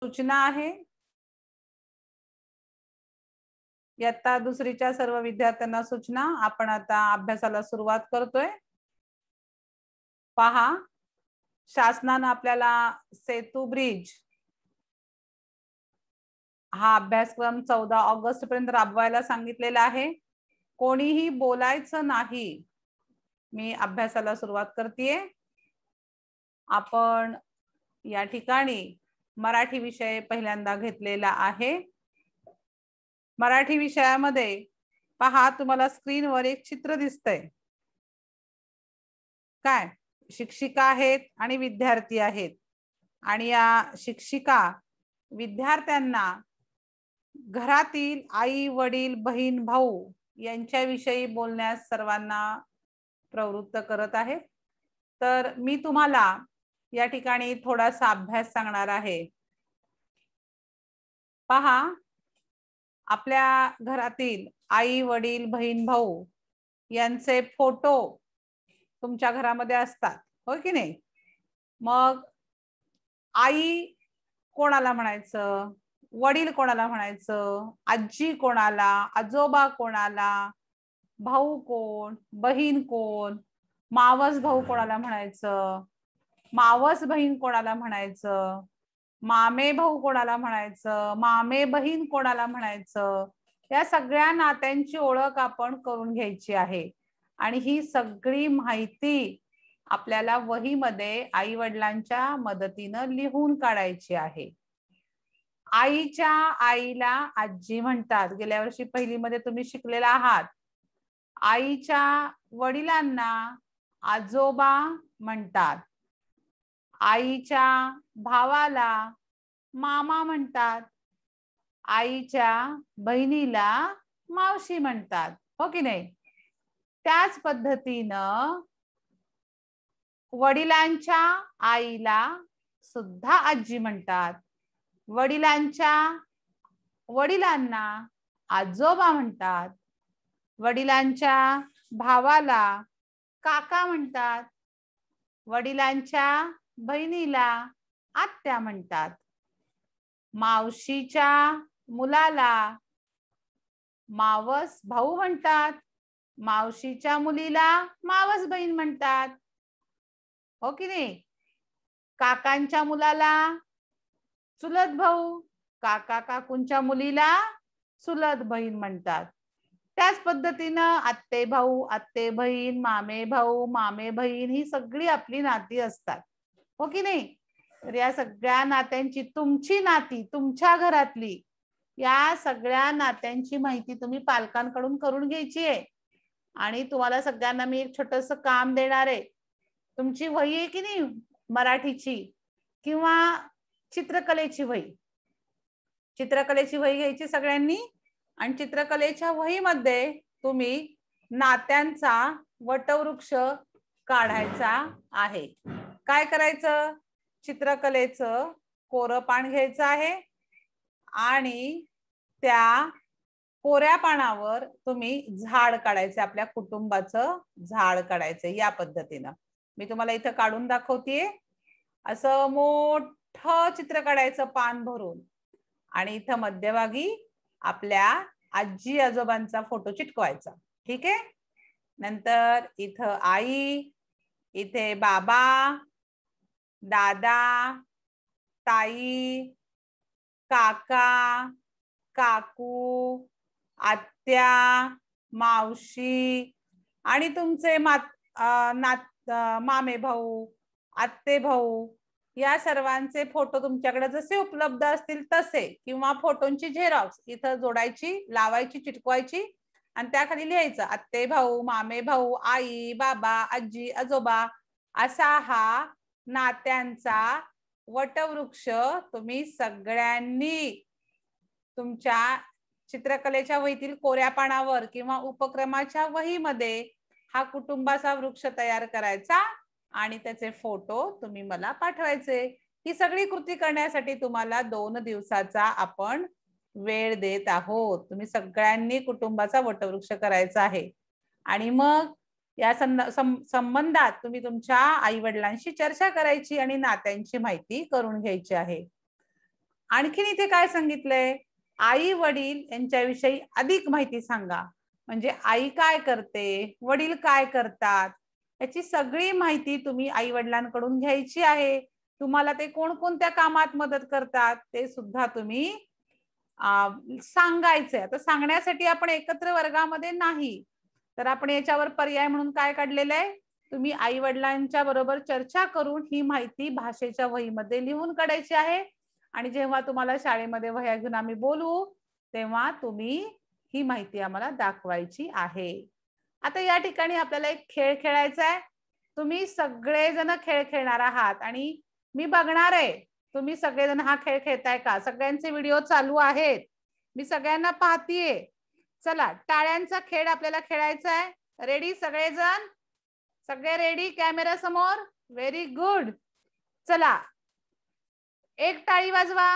सूचना आहे। इयत्ता दुसरीच्या सर्व विद्यार्थ्यांना सूचना। आपण आता अभ्यासाला सुरुवात करतोय। पहा, शासनाने आपल्याला सेतू ब्रिज हा अभ्यासक्रम 14 ऑगस्ट पर्यंत राबवायला सांगितलेला आहे। कोणीही बोलायचं नाही। मी अभ्यासाला सुरुवात करतेय। आपण या ठिकाणी मराठी विषय पहिल्यांदा घेतलेला आहे। मराठी विषयामध्ये पहा, तुम्हाला स्क्रीनवर एक चित्र दिसतंय काय? शिक्षिका आहेत आणि विद्यार्थी आहेत आणि या शिक्षिका विद्यार्थ्यांना घरातील आई वडील बहीण भाऊ यांच्याविषयी बोलण्यास सर्वांना प्रवृत्त करत आहेत। तर मी तुम्हाला या ठिकाणी थोडासा अभ्यास सांगणार आहे। पहा, आपल्या घरातील आई वडील बहीण भाऊ यांचे फोटो तुमच्या घरामध्ये असतात, हो की नाही? मग आई कोणाला म्हणायचं, वडील कोणाला म्हणायचं, आजी कोणाला, आजोबा कोणाला, भाऊ कोण, बहीण कोण, मावस भाऊ कोणाला म्हणायचं, मावस बहीण कोणाला म्हणायचं, मामे भाऊ कोणाला म्हणायचं, मामे बहीण कोणाला म्हणायचं, या सगळ्या नात्यांची ओळख आपण करून घ्यायची आहे। आणि ही सगळी माहिती आपल्याला वहीमध्ये आई वडिलांच्या मदतीने लिहून काढायची आहे। आईच्या आईला आजी म्हणतात। गेल्या वर्षी पहिलीमध्ये तुम्ही शिकलेला आहात। आईच्या वडिलांना आजोबा म्हणतात। आईच्या भावाला मामा म्हणतात। आईच्या बहिणीला मावशी म्हणतात, हो की नाही? त्याच पद्धतीनं वडिलांच्या आईला सुद्धा आजी म्हणतात। वडिलांच्या वडिलांना आजोबा म्हणतात। वडिलांच्या भावाला काका म्हणतात। वडिलांच्या बहिणीला आत्या म्हणतात। मावशीच्या मुलाला मावस भाऊ म्हणतात। मावशीच्या मुलीला मावस बहीण म्हणतात, हो की नाही? काकांच्या मुलाला चुलत भाऊ, काका काकूंच्या मुलीला चुलत बहीण म्हणतात। त्याच पद्धतीनं आत्ते भाऊ, आत्ते बहीण, मामे भाऊ, मामे बहीण ही सगळी आपली नाती असतात, हो की नाही? तर या सगळ्या नात्यांची, तुमची नाती तुमच्या घरातली, या सगळ्या नात्यांची माहिती तुम्ही पालकांकडून करून घ्यायची आहे। आणि तुम्हाला सगळ्यांना मी एक छोटंसं काम देणार आहे। तुमची वही आहे की नाही मराठीची किंवा चित्रकलेची वही, चित्रकलेची वही घ्यायची सगळ्यांनी आणि चित्रकलेच्या वहीमध्ये तुम्ही नात्यांचा वटवृक्ष काढायचा आहे। काय करायचं? चित्रकलेचं कोरं पान घ्यायचं आहे आणि त्या कोऱ्या पानावर तुम्ही झाड काढायचे, आपल्या कुटुंबाचं झाड काढायचं। या पद्धतीनं मी तुम्हाला इथं काढून दाखवतेय। असं मोठं चित्र काढायचं पान भरून आणि इथं मध्यभागी आपल्या आजी आजोबांचा फोटो चिटकवायचा, ठीक आहे? नंतर इथं आई, इथे बाबा, दादा, ताई, काका, काकू, आत्या, मावशी आणि तुमचे मामे भाऊ, आत्ते भाऊ, या सर्वांचे फोटो तुमच्याकडे जसे उपलब्ध असतील तसे किंवा फोटोंची झेरॉक्स इथं जोडायची, लावायची, चिटकवायची आणि त्याखाली लिहायचं आत्ते भाऊ, मामे भाऊ, आई, बाबा, आजी, आजोबा, असा हा नात्यांचा वटवृक्ष तुम्ही सगळ्यांनी तुमच्या चित्रकलेच्या वहीतील कोऱ्या पानावर किंवा उपक्रमाच्या वहीमध्ये हा कुटुंबाचा वृक्ष तयार करायचा आणि त्याचे फोटो तुम्ही मला पाठवायचे। ही सगळी कृती करण्यासाठी तुम्हाला 2 दिवसाचा आपण वेळ देत आहोत। तुम्ही सगळ्यांनी कुटुंबाचा वटवृक्ष करायचा आहे आणि मग या संबंधात तुम्ही तुमच्या आई वडिलांशी चर्चा करायची आणि नात्यांची माहिती करून घ्यायची आहे। आणखीन इथे काय सांगितलंय, आई वडील यांच्याविषयी अधिक माहिती सांगा. म्हणजे आई काय करते, वडील काय करतात, याची सगळी माहिती तुम्ही आई वडिलांकडून घ्यायची आहे. तुम्हाला ते कोणकोणत्या कामात मदत करतात ते सुद्धा तुम्ही सांगायचंय. आता सांगण्यासाठी आपण एकत्र वर्गामध्ये नाही, तर आपण याच्यावर पर्याय म्हणून काय काढलेलं आहे, तुम्ही आई वडिलांच्या बरोबर चर्चा करून ही माहिती भाषेच्या वहीमध्ये लिहून काढायची आहे. आणि जेव्हा तुम्हाला शाळेमध्ये वह्या घेऊन आम्ही बोलू तेव्हा तुम्ही ही माहिती आम्हाला दाखवायची आहे. आता या ठिकाणी आपल्याला एक खेळ खेळायचा आहे. तुम्ही सगळेजण खेळ खेळणार आहात आणि मी बघणार आहे तुम्ही सगळेजण हा खेळ खेळताय का. सगळ्यांचे व्हिडिओ चालू आहेत, मी सगळ्यांना पाहतीये. चला, टाळ्यांचा खेळ आपल्याला खेळायचा आहे. रेडी सगळेजण, सगळे रेडी कॅमेरा समोर. Very good. चला, एक टाळी वाजवा.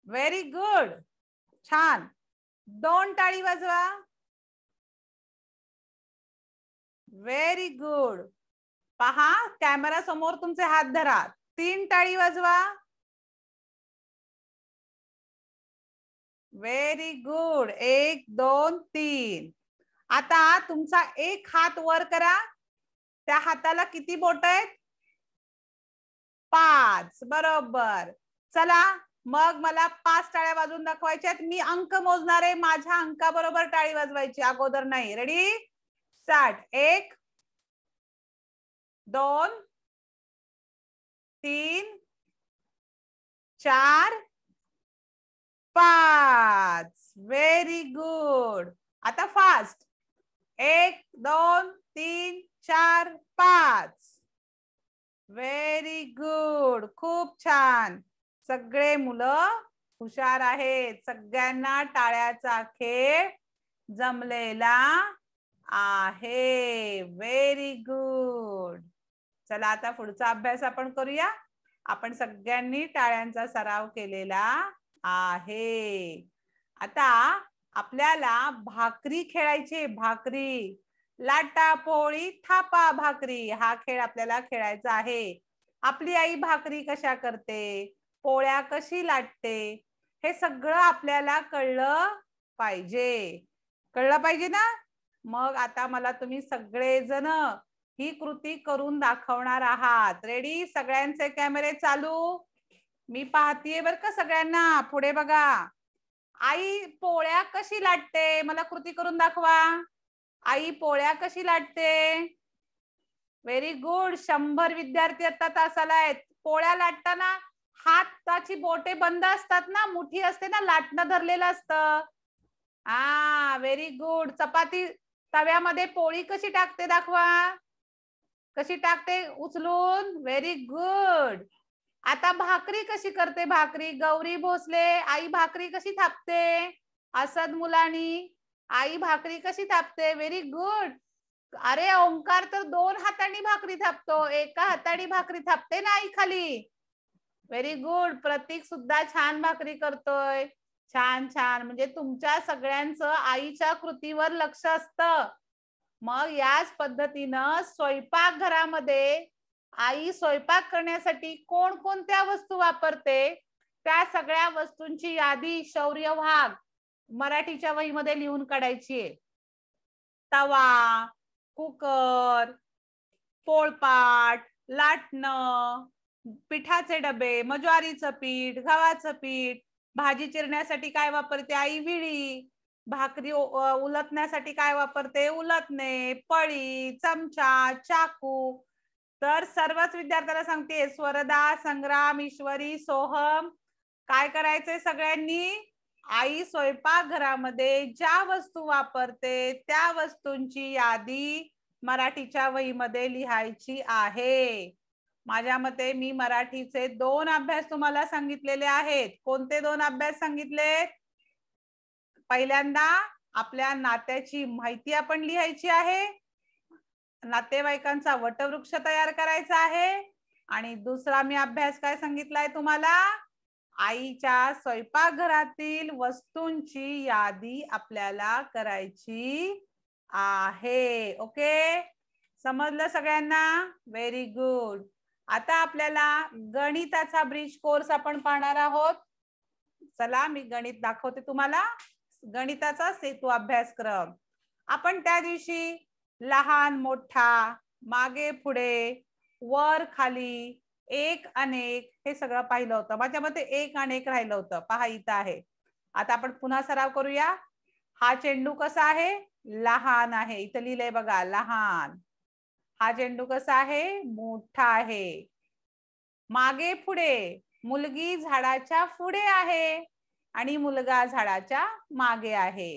व्हेरी गुड, छान. दोन टाळी वाजवा. Very good. पहा, कॅमेरा समोर तुमचे हात धरा. तीन टाळी वाजवा. Very good. एक दोन तीन. आता तुमचा एक हात वर करा. त्या हाताला किती बोट आहेत? 5. बरोबर. चला, मग मला 5 टाळ्या वाजवून दाखवायच्यात. मी अंक मोजणार आहे, माझ्या अंकाबरोबर टाळी वाजवायची, अगोदर नाही. Ready start. 1 2 3 4 5. Very good. आता फास्ट. 1 2 3 4 5. Very good. खूप छान. सगळे मुलं हुशार आहेत. सगळ्यांना टाळ्याचा खेळ जमलेला आहे. Very good. चला, आता पुढचा अभ्यास आपण करूया. आपण सगळ्यांनी टाळ्यांचा सराव केलेला आहे. आता आपल्याला भाकरी खेळायची. भाकरी, लाटा पोळी थापा भाकरी, हा खेळ आपल्याला खेळायचा आहे. आपली आई भाकरी कशा करते, पोळ्या कशी लाटते, हे सगळं आपल्याला कळलं पाहिजे. कळलं पाहिजे ना. मग आता मला तुम्ही सगळेजण ही कृती करून दाखवणार आहात. रेडी, सगळ्यांचे कॅमेरे चालू. मी पाहतीये बर का सगळ्यांना. पुढे बघा. आई पोळ्या कशी लाटते, मला कृती करून दाखवा. आई पोळ्या कशी लाटते. Very good. 100 विद्यार्थी आता तासाला आहेत. पोळ्या लाटताना हाताची बोटे बंद असतात ना, मुठी असते ना, लाटणं धरलेलं असतं. Very good. चपाती तव्यामध्ये पोळी कशी टाकते दाखवा. कशी टाकते, उचलून. Very good. आता भाकरी कशी करते. भाकरी, गौरी भोसले, आई भाकरी कशी थापते. असद मुलानी, आई भाकरी कशी थापते. Very good. अरे ओंकार तर 2 हातांनी भाकरी थापतो, एका हाताने भाकरी थापते ना आई खाली. Very good. प्रतीक सुद्धा छान भाकरी करतोय. छान छान. म्हणजे तुमच्या सगळ्यांचं आईच्या कृतीवर लक्ष असतं. मग याच पद्धतीनं स्वयंपाक घरामध्ये आई स्वयंपाक करण्यासाठी कोणकोणत्या वस्तू वापरते, त्या सगळ्या वस्तूंची यादी शौर्य वाघ मराठीच्या वहीमध्ये लिहून काढायची आहे. तवा, कुकर, पोळपाट, लाटणं, पिठाचे डबे, मग ज्वारीचं पीठ, गव्हाचं पीठ, भाजी चिरण्यासाठी काय वापरते आई, विळी, भाकरी उलटण्यासाठी काय वापरते, उलटणे, पळी, चमचा, चाकू. तर सर्वच विद्यार्थ्याला सांगते, स्वरदा, संग्राम, ईश्वरी, सोहम, काय करायचंय सगळ्यांनी. आई स्वयंपाक घरामध्ये ज्या वस्तू वापरते त्या वस्तूंची यादी मराठीच्या वहीमध्ये लिहायची आहे. माझ्या मते मी मराठीचे 2 अभ्यास तुम्हाला सांगितलेले आहेत. कोणते 2 अभ्यास सांगितले. पहिल्यांदा आपल्या नात्याची माहिती आपण लिहायची आहे, नातेवाईकांचा वटवृक्ष तयार करायचा आहे. आणि दुसरा मी अभ्यास काय सांगितलाय तुम्हाला, आईच्या स्वयंपाकघरातील वस्तूंची यादी आपल्याला करायची आहे. ओके, समजलं सगळ्यांना. Very good. आता आपल्याला गणिताचा ब्रिज कोर्स आपण पाहणार आहोत. चला मी गणित दाखवते तुम्हाला. गणिताचा सेतू अभ्यासक्रम. आपण त्या दिवशी लहान मोठा, मागे पुढे, वर खाली, एक अनेक हे सगळं पाहिलं होतं. माझ्या मते एक अनेक राहिलं होतं. पहा इथं आहे. आता आपण पुन्हा सराव करूया. हा चेंडू कसा आहे? लहान आहे. इथं लिहिलंय बघा लहान. हा चेंडू कसा आहे? मोठा आहे. मागे पुढे, मुलगी झाडाच्या पुढे आहे आणि मुलगा झाडाच्या मागे आहे.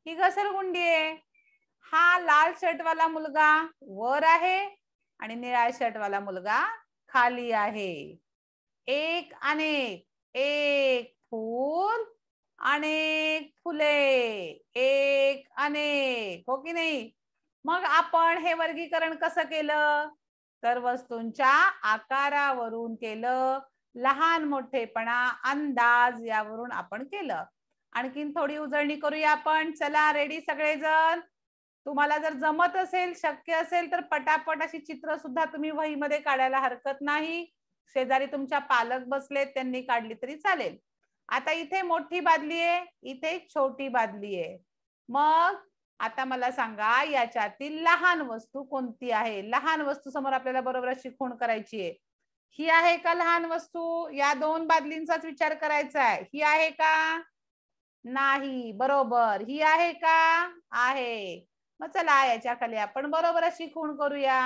ही घसरगुंडी आहे. हा लाल शर्ट वाला मुलगा वर आहे आणि निळा शर्ट वाला मुलगा खाली आहे. एक अनेक, एक फूल अनेक फुले, एक अनेक, हो की नाही? मग आपण हे वर्गीकरण कसं केलं? तर वस्तूंच्या आकारावरून केलं. लहान मोठेपणा, अंदाज यावरून आपण केलं. आणखीन थोडी उजळणी करूया आपण. चला रेडी सगळेजण. तुम्हाला जर जमत असेल, शक्य असेल तर पटापट अशी चित्र सुद्धा तुम्ही वहीमध्ये काढायला हरकत नाही. शेजारी तुमच्या पालक बसलेत, त्यांनी काढली तरी चालेल. आता इथे मोठी बादली आहे, इथे छोटी बादली आहे. मग आता मला सांगा याच्यातील लहान वस्तू कोणती आहे? लहान वस्तू समोर आपल्याला बरोबर अशी खूण करायची आहे. ही आहे का लहान वस्तू? या दोन बादलींचाच विचार करायचा आहे. ही आहे का? नाही. बरोबर. ही आहे का? आहे. मग चला याच्या खाली आपण बरोबर अशी खूण करूया.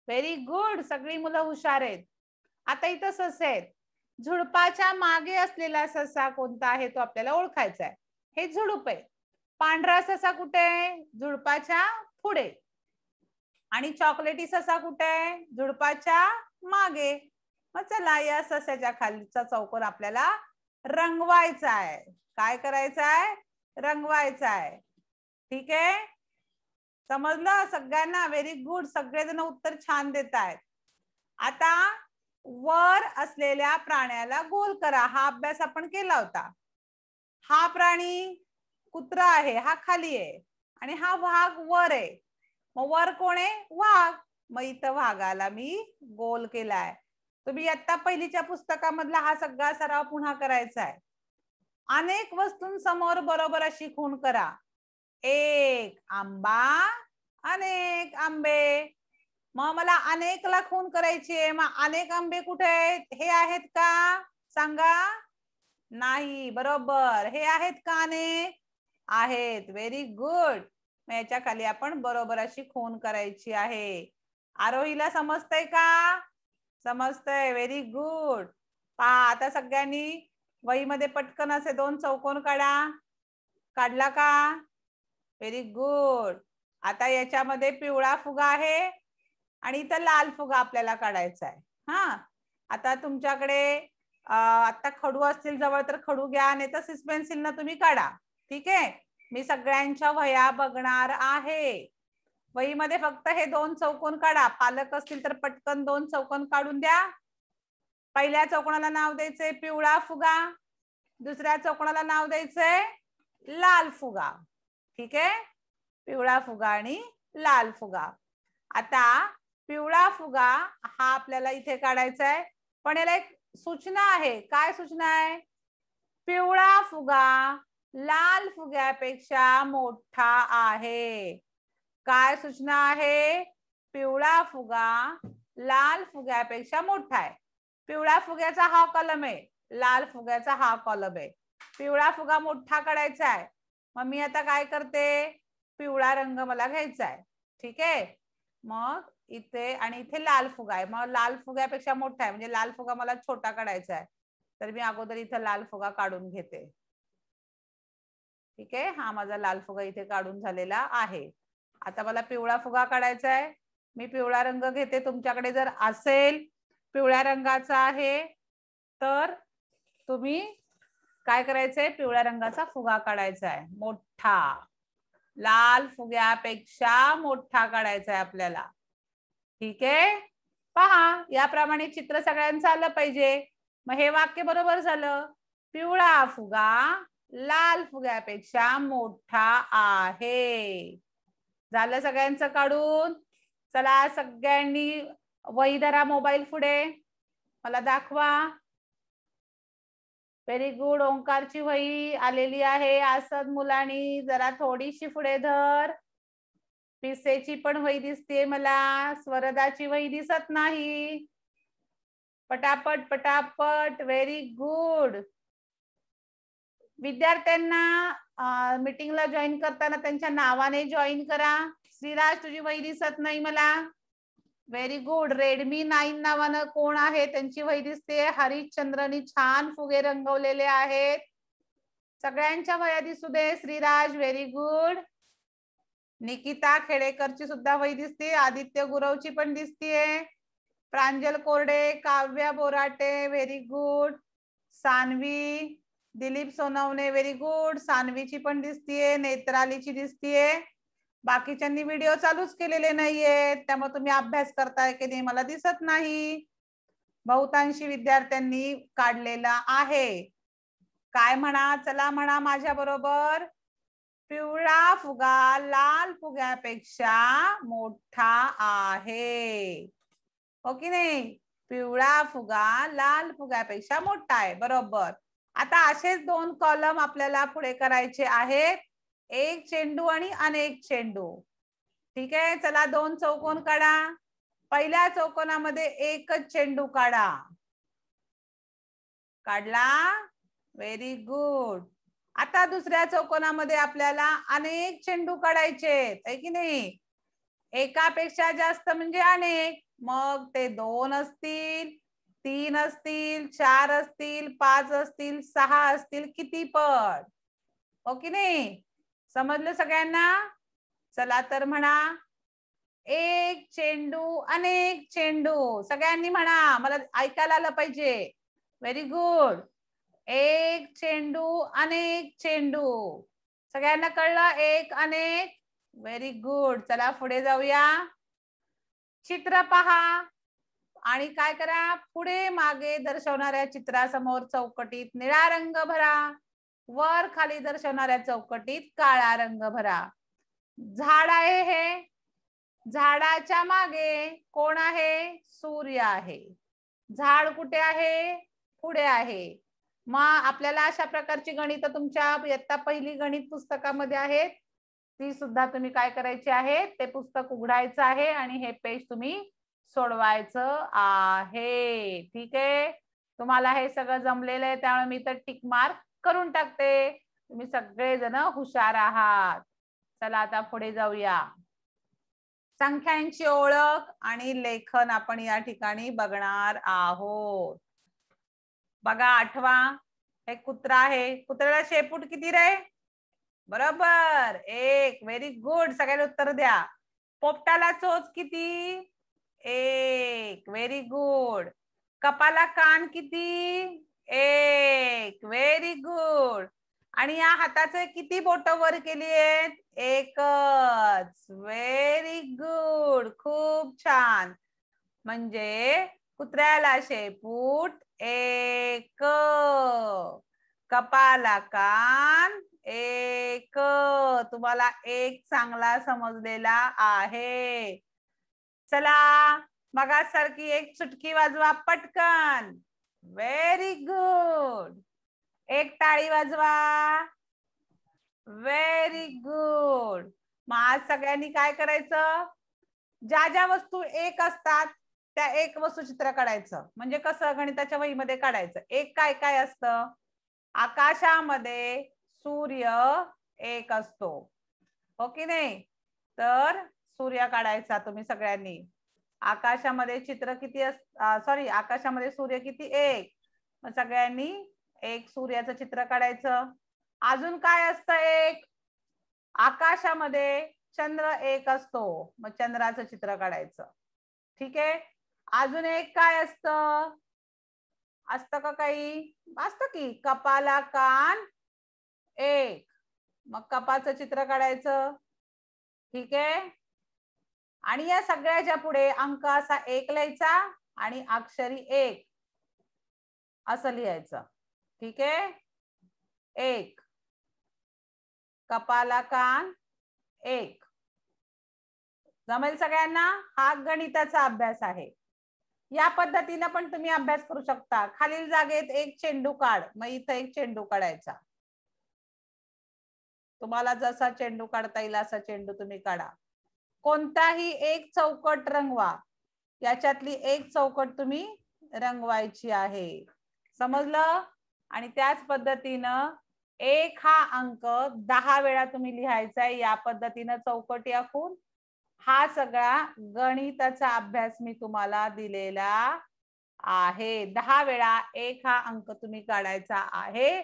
Very good. सगळी मुलं हुशार आहेत. आता इथं ससे आहेत. झुडपाच्या मागे असलेला ससा कोणता आहे तो आपल्याला ओळखायचा आहे. हे झुडूप आहे. पांढरा ससा कुठे आहे? झुडपाच्या पुढे. आणि चॉकलेटी ससा कुठे आहे? झुडपाच्या मागे. मग चला या सस्याच्या खालचा चौकोन आपल्याला रंगवायचा आहे. काय करायचं आहे? रंगवायचं आहे. ठीक आहे, समजलं सगळ्यांना? Very good. सगळेजण उत्तर छान देत आहेत. आता वर असलेल्या प्राण्याला गोल करा. हा अभ्यास आपण केला होता. हा प्राणी कुत्रा आहे, हा खाली आहे आणि हा वाघ वर आहे. मग वर कोण आहे? वाघ. मग इथं वाघाला मी गोल केलाय. तुम्ही आता पहिलीच्या पुस्तकामधला हा सगळा सराव पुन्हा करायचा आहे. अनेक वस्तूंसमोर बरोबर अशी खूण करा. एक आंबा, अनेक आंबे. मग मला अनेकला खूण करायची आहे. मग अनेक आंबे कुठे आहेत? हे आहेत का? सांगा. नाही. बरोबर. हे आहेत का अनेक? आहेत. Very good. मग याच्या खाली आपण बरोबर अशी खूण करायची आहे. आरोहीला समजतंय का? समजतंय. Very good. पहा आता सगळ्यांनी वहीमध्ये पटकन असे दोन चौकोन काढा. काढला का? Very good. आता याच्यामध्ये पिवळा फुगा आहे आणि इथं लाल फुगा आपल्याला काढायचा आहे. हा, आता तुमच्याकडे आता खडू असतील जवळ तर खडू घ्या, नाही तर सिस पेन्सिल न तुम्ही काढा. ठीक आहे, मी सगळ्यांच्या वह्या बघणार आहे. वहीमध्ये फक्त हे दोन चौकोन काढा. पालक असतील तर पटकन दोन चौकोन काढून द्या. पहिल्या चौकोनाला नाव द्यायचंय पिवळा फुगा, दुसऱ्या चौकोनाला नाव द्यायचंय लाल फुगा. ठीक आहे, पिवळा फुगा आणि लाल फुगा. आता पिवळा फुगा हा आपल्याला इथे काढायचा आहे, पण याला एक सूचना आहे. काय सूचना आहे? पिवळा फुगा लाल फुग्यापेक्षा मोठा आहे. काय सूचना आहे? पिवळा फुगा लाल फुग्यापेक्षा मोठा आहे. पिवळ्या फुग्याचा हा कॉलम आहे, लाल फुग्याचा हा कॉलम आहे. पिवळा फुगा मोठा काढायचा आहे. मग मी आता काय करते? पिवळा रंग मला घ्यायचा आहे. ठीक आहे, मग इथे आणि इथे लाल फुगा आहे. मग लाल फुग्यापेक्षा मोठा आहे म्हणजे लाल फुगा मला छोटा काढायचा आहे. तर मी अगोदर इथे लाल फुगा काढून घेते. ठीक आहे, हा माझा लाल फुगा इथे काढून झालेला आहे. आता मला पिवळा फुगा काढायचा आहे. मी पिवळा रंग घेते. तुमच्याकडे जर असेल पिवळ्या रंगाचा आहे तर तुम्ही काय करायचंय? पिवळ्या रंगाचा फुगा काढायचा आहे, मोठा. लाल फुग्यापेक्षा मोठा काढायचा आहे आपल्याला. ठीक आहे, पहा याप्रमाणे चित्र सगळ्यांचं आलं पाहिजे. मग हे वाक्य बरोबर झालं. पिवळा फुगा लाल फुग्यापेक्षा मोठा आहे. झालं सगळ्यांचं काढून? चला सगळ्यांनी वही धरा मोबाईल पुढे, मला दाखवा. Very good. ओंकारची वही आलेली आहे. असद मुलांनी जरा थोडीशी पुढे धर. पिसेची पण वही दिसते मला. स्वरदाची वही दिसत नाही. पटापट पटापट. Very good. विद्यार्थ्यांना मीटिंगला जॉईन करताना त्यांच्या नावाने जॉईन करा. श्रीराज तुझी वही दिसत नाही मला. Very good. रेडमी 9 नावानं कोण आहे त्यांची वही दिसते. हरिश्चंद्रनी छान फुगे रंगवलेले आहेत. सगळ्यांच्या वह्या दिसू दे. Shriraj very good. निकिता खेडेकरची सुद्धा वही दिसते. आदित्य गुरवची पण दिसतीये. Pranjal Korde, Kavya Borate very good. Sanvi, Dilip Sonawane very good. सानवीची पण दिसतीये. नेत्रालीची दिसतीये. बाकीच्यांनी व्हिडिओ चालूच केलेले नाहीये, त्यामुळे तुम्ही अभ्यास करताय की नाही मला दिसत नाही. बहुतांशी विद्यार्थ्यांनी काढलेला आहे. काय म्हणा, चला म्हणा माझ्या बरोबर. पिवळा फुगा लाल फुग्यापेक्षा मोठा आहे. हो की नाही? पिवळा फुगा लाल फुग्यापेक्षा मोठा आहे. बरोबर. आता असेच 2 कॉलम आपल्याला पुढे करायचे आहेत. एक चेंडू आणि अनेक चेंडू. ठीक आहे. चला 2 चौकोन काढा. पहिल्या चौकोनामध्ये एकच चेंडू काढा. काढला. Very good. आता दुसऱ्या चौकोनामध्ये आपल्याला अनेक चेंडू काढायचे आहे की नाही? एकापेक्षा जास्त म्हणजे अनेक. मग ते 2 असतील, 3 असतील, 4 असतील, 5 असतील, 6 असतील, किती पण. हो की नाही? समजलं सगळ्यांना? चला तर म्हणा. एक चेंडू अनेक चेंडू. सगळ्यांनी म्हणा, मला ऐकायला आलं पाहिजे. Very good. एक चेंडू अनेक चेंडू. सगळ्यांना कळलं? एक अनेक. Very good. चला पुढे जाऊया. चित्र पहा आणि काय करा, पुढे मागे दर्शवणाऱ्या चित्रासमोर चौकटीत निळा रंग भरा. वर खाली दर्शवणाऱ्या चौकटीत काळा रंग भरा. झाड आहे हे. झाडाच्या मागे कोण आहे? सूर्य आहे. झाड कुठे आहे? पुढे आहे. मग आपल्याला अशा प्रकारची गणित तुमच्या इयत्ता पहिली गणित पुस्तकामध्ये आहेत. ती सुद्धा तुम्ही काय करायची आहे, ते पुस्तक उघडायचं आहे आणि हे पेज तुम्ही सोडवायचं आहे. ठीक आहे. तुम्हाला हे सगळं जमलेलं आहे, त्यामुळे मी तर टिक मार्क करून टाकते. तुम्ही सगळेजण हुशार आहात. चला आता पुढे जाऊया. संख्यांची ओळख आणि लेखन आपण या ठिकाणी बघणार आहोत. बघा, आठवा. हे कुत्रा आहे. कुत्र्याला शेपूट किती रे? बरोबर 1. Very good. सगळ्यांना उत्तर द्या. पोपटाला चोच किती? 1. Very good. कपाला कान किती? 1. Very good. आणि या हाताचे किती बोट वर केली आहेत? एकच. Very good. खूप छान. म्हणजे कुत्र्याला शेपूट 1, कपाला कान 1. तुम्हाला 1 चांगला समजलेला आहे. चला मगा सारखी एक चुटकी वाजवा पटकन. Very good. एक टाळी वाजवा. Very good. मग आज सगळ्यांनी काय करायचं, ज्या ज्या वस्तू एक असतात त्या एक वस्तू चित्र काढायचं. म्हणजे कसं गणिताच्या वहीमध्ये काढायचं. एक काय काय असतं? आकाशामध्ये सूर्य एक असतो. हो की नाही? तर सूर्य काढायचा तुम्ही सगळ्यांनी. आकाशामध्ये चित्र किती सॉरी आकाशामध्ये सूर्य किती? एक. मग सगळ्यांनी एक सूर्याचं चित्र काढायचं. अजून काय असतं? एक आकाशामध्ये चंद्र एक असतो. मग चंद्राचं चित्र काढायचं. ठीक आहे. अजून एक काय असतं? असतं का काही? असतं की कपाला कान 1. मग कपाचं चित्र काढायचं. ठीक आहे. आणि या सगळ्याच्या पुढे अंक असा 1 लिहायचा आणि अक्षरी 1 असं लिहायचं. ठीक आहे. 1 कपाला कान 1. जमेल सगळ्यांना? हा गणिताचा अभ्यास आहे. या पद्धतीने पण तुम्ही अभ्यास करू शकता. खालील जागेत एक चेंडू काढ. मग इथं एक चेंडू काढायचा. तुम्हाला जसा चेंडू काढता येईल असा चेंडू तुम्ही काढा. कोणताही एक चौकट रंगवा. याच्यातली एक चौकट तुम्ही रंगवायची आहे. समजलं? आणि त्याच पद्धतीनं एक हा अंक 10 वेळा तुम्ही लिहायचा आहे. या पद्धतीनं चौकटी आखून हा सगळा गणिताचा अभ्यास मी तुम्हाला दिलेला आहे. 10 वेळा एक हा अंक तुम्ही काढायचा आहे.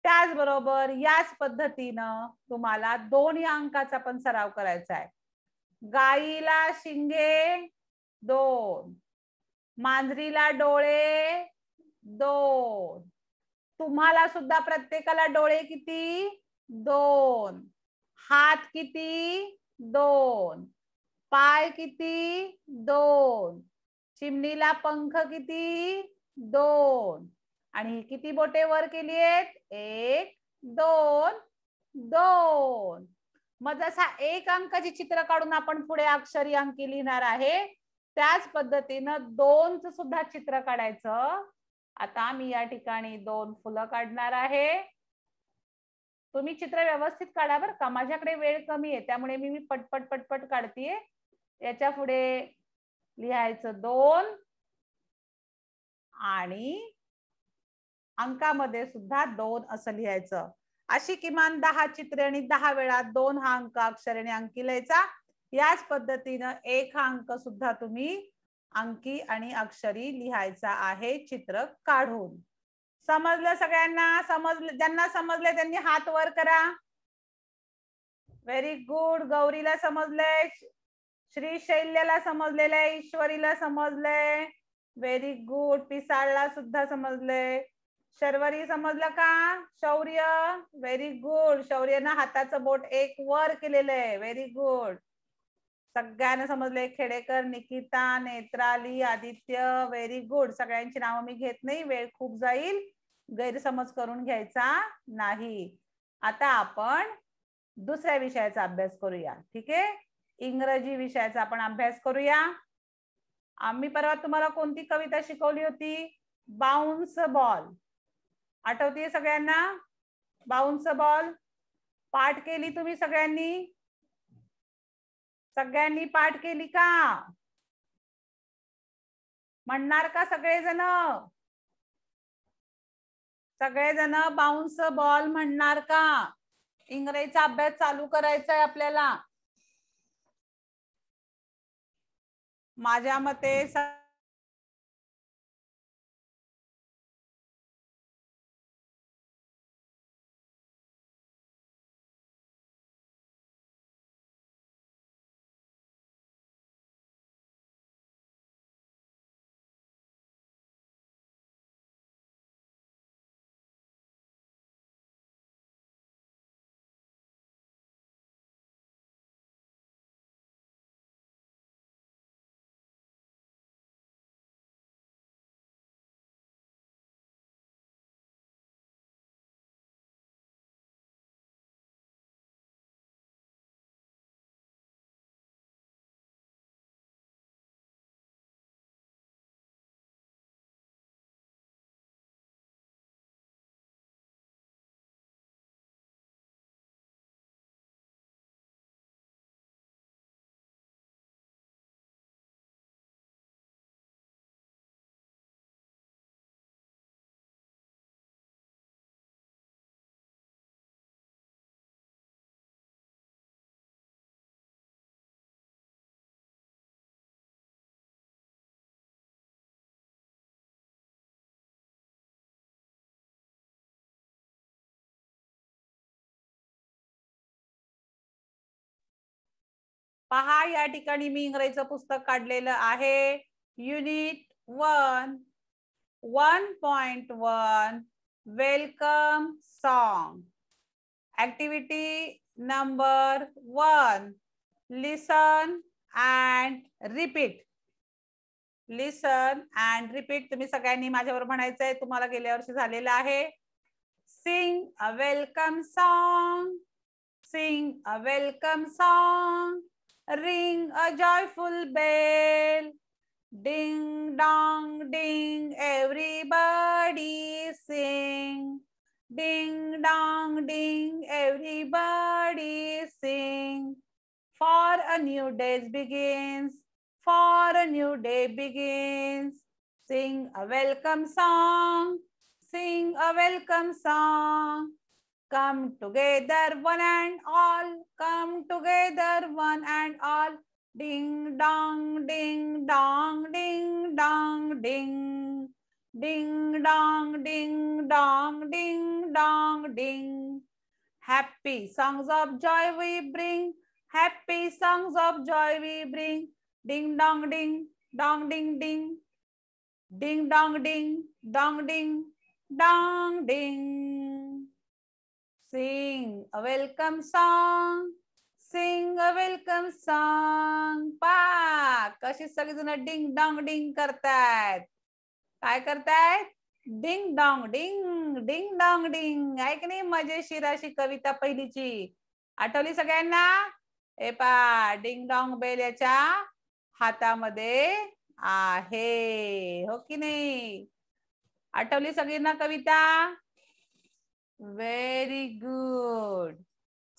त्याचबरोबर याच पद्धतीनं तुम्हाला 2 या अंकाचा पण सराव करायचा आहे. गाईला शिंगे 2, मांजरीला डोळे 2, तुम्हाला सुद्धा प्रत्येकाला डोळे किती 2, हात किती 2, पाय किती 2, चिमणीला पंख किती 2, आणि किती बोटे वर केली आहेत 1 2 2. मग जसा एक अंकाची चित्र काढून आपण पुढे अक्षरी अंकी लिहिणार आहे, त्याच पद्धतीनं 2चं सुद्धा चित्र काढायचं. आता मी या ठिकाणी 2 फुलं काढणार आहे. तुम्ही चित्र व्यवस्थित काढा बरं का. माझ्याकडे वेळ कमी आहे, त्यामुळे मी पटपट पटपट काढतीये. याच्या पुढे लिहायचं 2 आणि अंकामध्ये सुद्धा 2 असं लिहायचं. अशी किमान 10 चित्रे आणि 10 वेळा 2 हा अंक अक्षराने अंकी लिहायचा. याच पद्धतीनं 1 हा अंक सुद्धा तुम्ही अंकी आणि अक्षरी लिहायचा आहे चित्र काढून. समजलं सगळ्यांना? समजलं? ज्यांना समजले त्यांनी हात वर करा. Very good. गौरीला समजलंय, श्री शैल्याला समजलेलं आहे, ईश्वरीला समजलंय. Very good. पिसाळला सुद्धा समजलंय. शर्वरी समजलं का? शौर्य व्हेरी गुड. शौर्यनं हाताचं बोट एक वर केलेलं आहे. Very good. सगळ्यांना समजलंय. Khedekar, Nikita, Netrali, Aditya very good. सगळ्यांची नावं मी घेत नाही, वेळ खूप जाईल, गैरसमज करून घ्यायचा नाही. आता आपण दुसऱ्या विषयाचा अभ्यास करूया. ठीक आहे? इंग्रजी विषयाचा आपण अभ्यास करूया. आम्ही परवा तुम्हाला कोणती कविता शिकवली होती? Bounce ball. आठवतीये सगळ्यांना? बाउन्स बॉल पाठ केली तुम्ही सगळ्यांनी? सगळ्यांनी पाठ केली का? म्हणणार का सगळेजण? सगळेजण बाउन्स बॉल म्हणणार का? इंग्रजीचा अभ्यास चालू करायचा आहे आपल्याला. माझ्या मते पहा, या ठिकाणी मी इंग्रजीचं पुस्तक काढलेलं आहे. Unit 1 1.1 welcome song. Activity number 1 listen and repeat. Listen and repeat. तुम्ही सगळ्यांनी माझ्यावर म्हणायचंय, तुम्हाला गेल्या वर्षी झालेलं आहे. Sing a welcome song. Sing a welcome song. Ring a joyful bell. Ding dong ding, everybody sing. Ding dong ding, everybody sing. For a new day begins, for a new day begins. Sing a welcome song, sing a welcome song. Come together one and all, come together one and all. Ding dong ding dong ding dong ding. Ding dong ding dong ding dong ding. Happy songs of joy we bring, happy songs of joy we bring. Ding dong ding dong ding ding. Ding dong ding dong ding dong ding. Sing a welcome song, sing a welcome song. पा कशी सगळीजण ding dong डिंग करतायत. काय करतायत? Ding dong डिंग, ding dong डिंग. आहे की नाही मजेशीर अशी कविता पहिलीची. आठवली सगळ्यांना? ए पा डिंग डॉंग बेल याच्या हातामध्ये आहे. हो की नाही? आठवली सगळ्यांना कविता? Very good.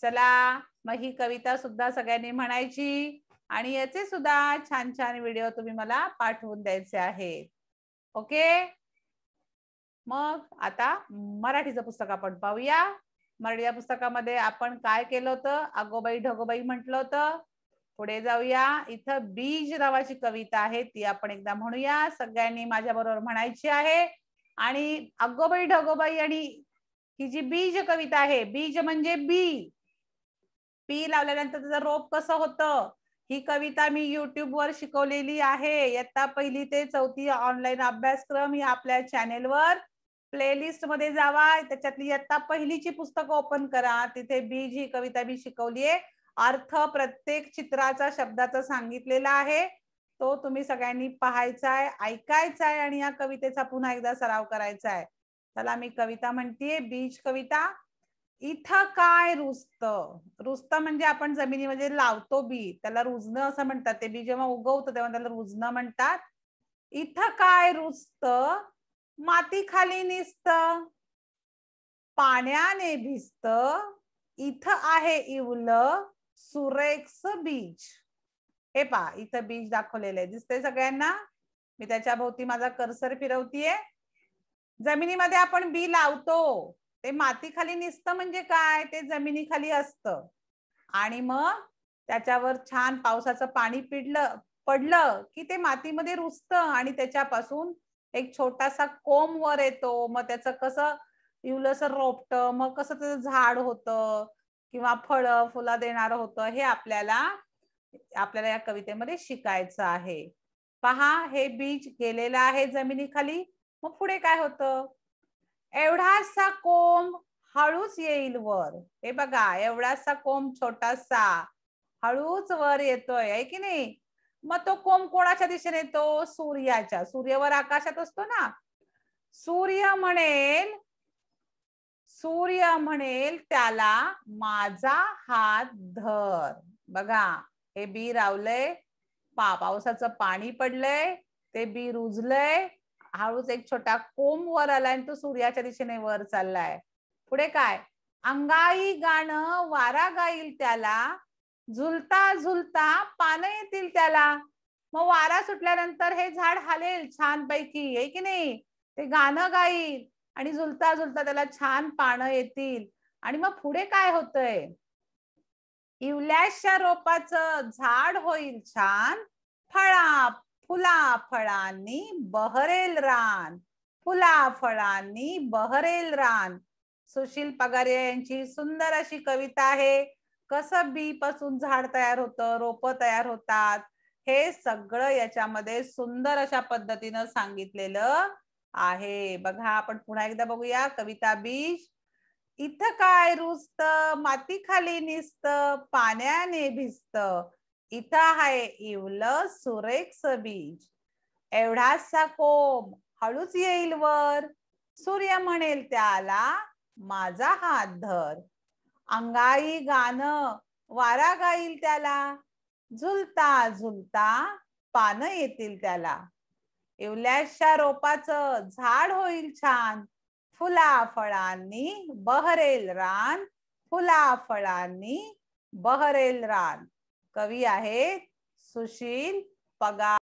चला मग ही कविता सुद्धा सगळ्यांनी म्हणायची आणि याचे सुद्धा छान छान व्हिडिओ तुम्ही मला पाठवून द्यायचे आहेत. ओके. मग आता मराठीचं पुस्तक आपण पाहूया. मराठी या पुस्तकामध्ये आपण काय केलं होतं? अगोबाई ढगोबाई म्हटलं होतं. पुढे जाऊया. इथं बीज नावाची कविता आहे ती आपण एकदा म्हणूया. सगळ्यांनी माझ्या बरोबर म्हणायची आहे. आणि अगोबाई ढगोबाई आणि ही जी बीज कविता आहे, बीज म्हणजे बी, पी लावल्यानंतर त्याचं रोप कसं होतं, ही कविता मी युट्यूब वर शिकवलेली आहे. इयत्ता 1ली ते 4थी ऑनलाईन अभ्यासक्रम ही आपल्या चॅनेलवर प्लेलिस्ट मध्ये जावा. त्याच्यातली इयत्ता 1लीची पुस्तकं ओपन करा. तिथे बीज ही कविता मी शिकवली आहे. अर्थ प्रत्येक चित्राचा शब्दाचा सांगितलेला आहे. तो तुम्ही सगळ्यांनी पाहायचा आहे, ऐकायचा आहे आणि या कवितेचा पुन्हा एकदा सराव करायचा आहे. चला मी कविता म्हणतेय. बीज कविता. इथं काय रुजत? रुजत म्हणजे आपण जमिनीमध्ये लावतो बी, त्याला रुजणं असं म्हणतात. ते बी जेव्हा उगवतं तेव्हा त्याला रुजणं म्हणतात. इथं काय रुजत? माती खाली निसत, पाण्याने भिजत. इथं आहे इवलं सुरेख बीज. हे पहा इथं बीज दाखवलेलं आहे, दिसतंय सगळ्यांना? मी त्याच्या भोवती माझा कर्सर फिरवतीये. जमिनीमध्ये आपण बी लावतो, ते माती खाली निसतं म्हणजे काय? ते जमिनीखाली असतं आणि मग त्याच्यावर छान पावसाचं पाणी पडलं की ते मातीमध्ये रुजतं आणि त्याच्यापासून एक छोटासा कोंब वर येतो. मग त्याचं कसं इवलसर रोपटं, मग कसं त्याचं झाड होतं किंवा फळं फुलं देणार होतं, हे आपल्याला या कवितेमध्ये शिकायचं आहे. पहा हे बीज गेलेलं आहे जमिनीखाली. मग पुढे काय होतं? एवढासा कोंब हळूच येईल वर. हे बघा एवढासा कोंब छोटासा हळूच वर येतोय, आहे की नाही? मग तो कोंब कोणाच्या दिशेने येतो? सूर्याच्या. सूर्यवर आकाशात असतो ना. सूर्य म्हणेल त्याला माझा हात धर. बघा हे बी रावलंय, पावसाचं पाणी पडलंय, ते बी रुजलंय, हळूच एक छोटा कोंब वर आलाय आणि तो सूर्याच्या दिशेने वर चाललाय. पुढे काय? अंगाई गाणं वारा गाईल त्याला, झुलता झुलता पानं येतील त्याला. मग वारा सुटल्यानंतर हे झाड हालेल छान पैकी, आहे की नाही? ते गाणं गाईल आणि झुलता झुलता त्याला छान पानं येतील. आणि मग पुढे काय होतंय? इवल्याशा रोपाचं झाड होईल छान, फुला फळांनी बहरेल रान. फुला फळांनी बहरेल रान. सुशील पगारे यांची सुंदर अशी कविता आहे. कसं बी पासून झाड तयार होतं, रोप तयार होतात, हे सगळं याच्यामध्ये सुंदर अशा पद्धतीनं सांगितलेलं आहे. बघा आपण पुन्हा एकदा बघूया कविता बीज. इथं काय रुजत? माती खाली निसत, पाण्याने भिजत. इथं आहे इवलं सुरेख बीज. एवढासा कोंब हळूच येईल वर, सूर्य म्हणेल त्याला माझा हात धर. अंगाई गाणं वारा गाईल त्याला, झुलता झुलता पानं येतील त्याला. इवल्याशा रोपाचं झाड होईल छान, फुला फळांनी बहरेल रान, फुला फळांनी बहरेल रान. कवी आहेत सुशील पगार.